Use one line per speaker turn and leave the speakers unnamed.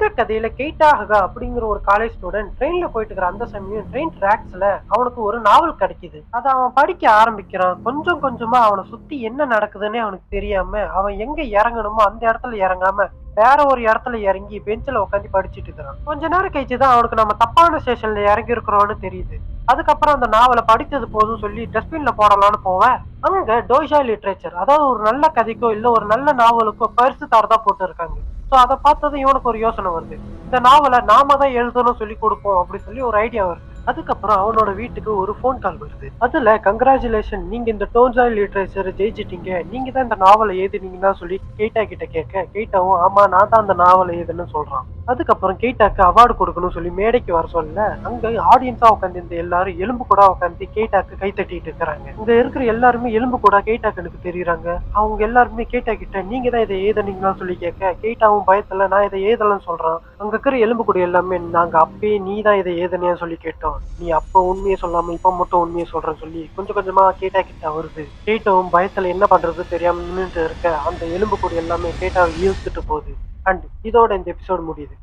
இந்த கதையில கெய்டாஹகா அப்படிங்கிற ஒரு காலேஜ் ஸ்டூடெண்ட் ட்ரெயின்ல போயிட்டு இருக்கிற அந்த சமயம் ட்ரெயின் ட்ராக்ஸ்ல அவனுக்கு ஒரு நாவல் கிடைக்குது. அதை அவன் படிக்க ஆரம்பிக்கிறான். கொஞ்சம் கொஞ்சமா அவனை சுத்தி என்ன நடக்குதுன்னே அவனுக்கு தெரியாம அவன் எங்க இறங்கணுமோ அந்த இடத்துல இறங்காம வேற ஒரு இடத்துல இறங்கி பெஞ்சில உட்காந்து படிச்சுட்டு இருக்கிறான். கொஞ்ச நேரம் கழிச்சுதான் அவனுக்கு நம்ம தப்பான ஸ்டேஷன்ல இறங்கி இருக்கிறோம்னு தெரியுது. அதுக்கப்புறம் அந்த நாவலை படிச்சது போதும் சொல்லி டஸ்ட்பின்ல போடலான்னு போவேன். அங்க டோய்ஷா லிட்ரேச்சர், அதாவது ஒரு நல்ல கதைக்கோ இல்ல ஒரு நல்ல நாவலுக்கோ பரிசு தரதா போட்டு இருக்காங்க. சோ அதை பார்த்ததும் இவனுக்கு ஒரு யோசனை வருது. இந்த நாவலை நாம தான் எழுதணும் சொல்லி கொடுப்போம் அப்படின்னு சொல்லி ஒரு ஐடியா வருது. அதுக்கப்புறம் அவனோட வீட்டுக்கு ஒரு போன் கால் வருது. அதுல கங்க்ராச்சுலேஷன், நீங்க இந்த டோன்சாய் லிட்ரேச்சர் ஜெயிச்சிட்டீங்க, நீங்க தான் இந்த நாவலை எழுதினீங்கன்னா சொல்லி கெய்டா கிட்ட கேட்க, கெய்டாவும் ஆமா நான் தான் அந்த நாவலை எழுதுன்னு சொல்றான். அதுக்கப்புறம் கெய்டாக்கு அவார்டு கொடுக்கணும் சொல்லி மேடைக்கு வர சொல்ல அங்க ஆடியன்ஸா உட்காந்து இந்த எல்லாரும் எலும்பு கூட உட்காந்து கெய்டாக்கு கை தட்டிட்டு இருக்கிறாங்க. இங்க இருக்கிற எல்லாருமே எலும்பு கூட கெய்டாக்கு தெரியுறாங்க. அவங்க எல்லாருமே கெய்டா கிட்ட நீங்க தான் இதை எழுதுனீங்கன்னா சொல்லி கேட்க, கெய்டாவும் பயத்துல நான் இதை எழுதலன்னு சொல்றான். அங்க இருக்கிற எலும்பு கூட எல்லாமே நாங்க அப்பயே நீ தான் இதை எழுதுனேன்னு சொல்லி கேட்டோம், நீ அப்ப உண்மையை சொல்லாம இப்ப மட்டும் உண்மையை சொல்றேன்னு சொல்லி கொஞ்சம் கொஞ்சமா கேட்டா கிட்ட வருது. கேட்டவும் பயத்துல என்ன பண்றது தெரியாம நின்றுட்டு இருக்க அந்த எலும்பு கூடி எல்லாமே கேட்டாவை இழுத்துட்டு போகுது. அண்ட் இதோட இந்த எபிசோடு முடியுது.